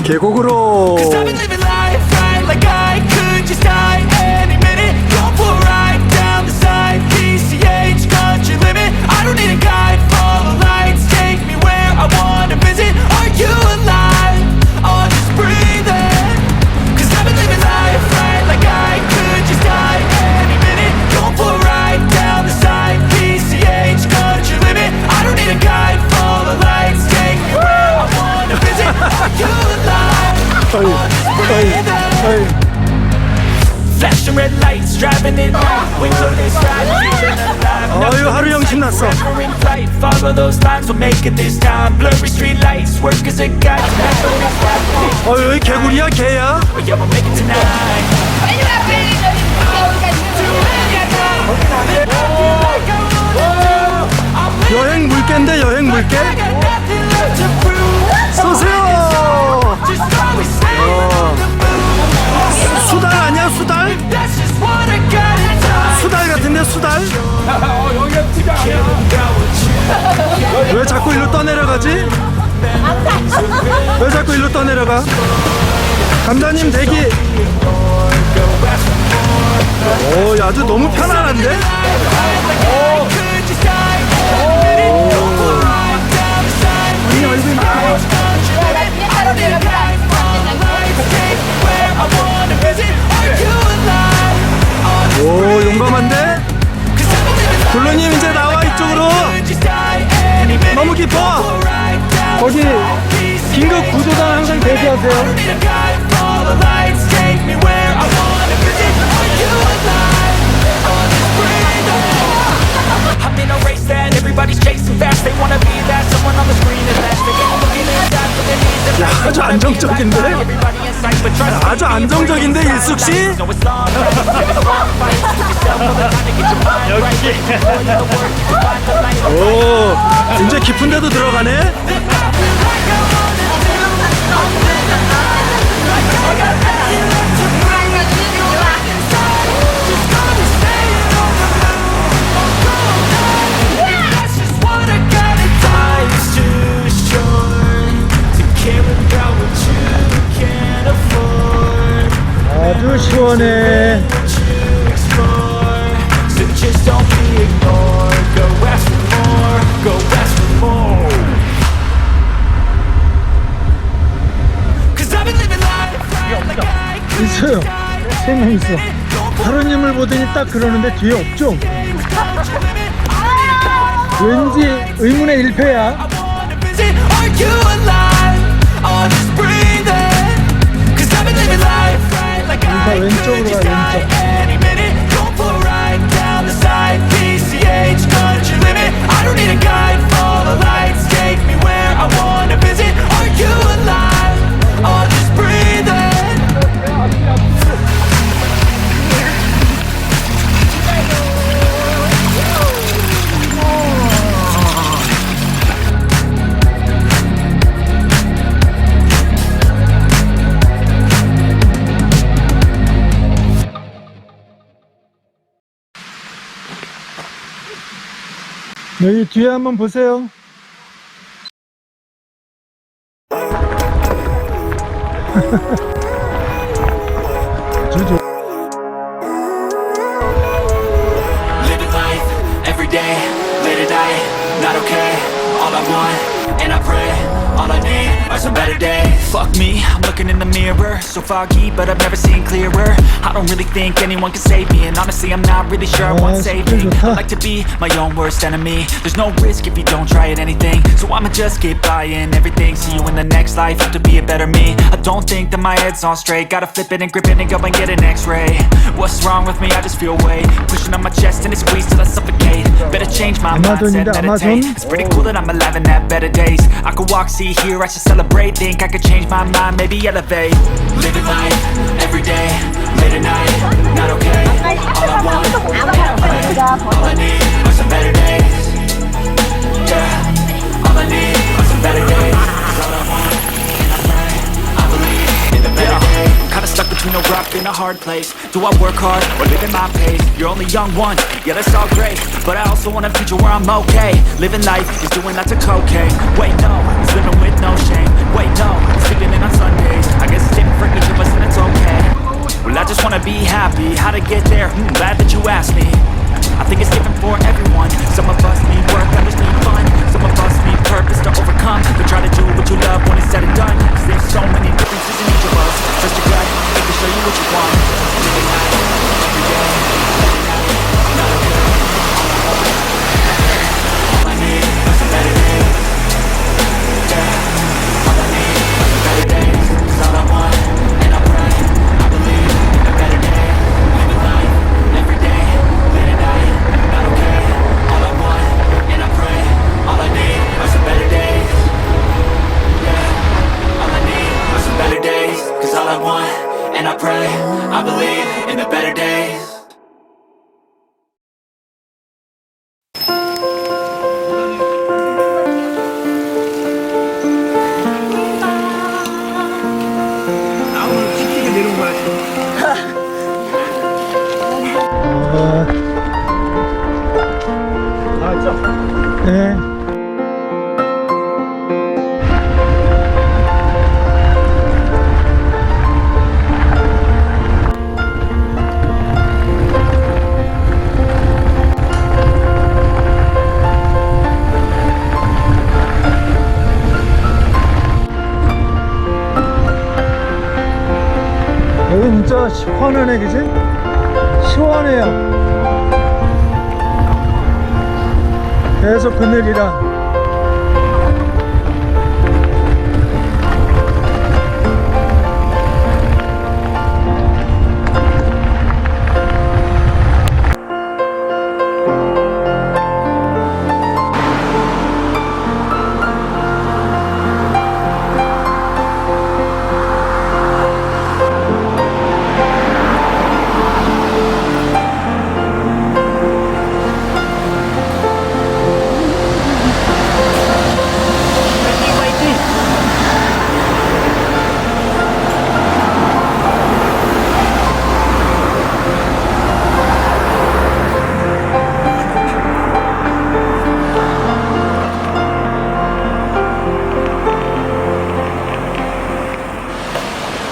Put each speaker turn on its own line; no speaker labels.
계곡으로. 어휴, 하루형 신났어. 어휴, 개구리야 개야? 여행 물개인데, 여행 물개? 쏘세요. 수달 아니야, 수달? 수달 같은데, 수달? 왜 자꾸 일로 떠내려가지? 왜 자꾸 일로 떠내려가? 감독님 대기. 오, 아주 너무 편안한데? 오, 용감한데? 블루님 이제 나와, 이쪽으로. 너무 깊어. 거기 긴급 구조단 항상 대기하세요. 야, 아주 안정적인데? 아주 안정적인데, 일숙씨? 오, 이제 깊은 데도 들어가네? 아주 시원해. 있어요. 3명 있어. 하루님을 보더니 딱 그러는데 뒤에 없죠? 왠지 의문의 일패야. 인사 왼쪽으로 가, 왼쪽. 여기 뒤에 한번 보세요. 주죠. Living life every day, late at night, not okay. All I want, and I pray, all I need are some better days. Fuck me, I'm looking in the mirror, so foggy, but I've never seen clearer. I don't really think anyone can save me, and honestly I'm not really sure I want saving. I like to be my own worst enemy. There's no risk if you don't try at anything, so I'ma just keep buying everything. See you in the next life, have to be a better me. I don't think that my head's on straight, gotta flip it and grip it and go and get an x-ray. What's wrong with me? I just feel weight pushing on my chest and it squeezes till I suffocate. Better change my mindset, meditate. It's pretty cool that I'm alive and have better days. I could walk, see, hear, I should celebrate. Think I could change my mind, maybe elevate. Living life, every day, late at night, not okay. All I want, all I need are some better days. Yeah, all I need are some better days. All I want, and I pray, I believe in the better days. I'm kinda stuck between a rock and a hard place. Do I work hard or live in my pace? You're only young once, yeah that's all great, but I also want a future where I'm okay. Living life is doing lots of cocaine. Wait no, it's living with no shame. wait, no, I'm sleeping in on Sundays. I guess it's different for each of us and it's okay. Well, I just wanna be happy. How to get there? Glad that you asked me. I think it's different for everyone. Some of us need work, others need fun. Some of us need purpose to overcome. But try to do what you love when it's said and done. Cause there's so many differences in each of us. Trust your gut, it can show you what you want. Live at night, every day, every night, not okay. All I need are some better days. Yeah, all I need are some better days. It's all I want, and I pray, I believe in a better day. Living life, every day, late at night, not okay. All I want, and I pray, all I need are some better days. Yeah, all I need are some better days. Cause all I want, and I pray, I believe in the better days.
네. 여기 진짜 시원하네, 그지? 시원해요. 계속 그늘이라.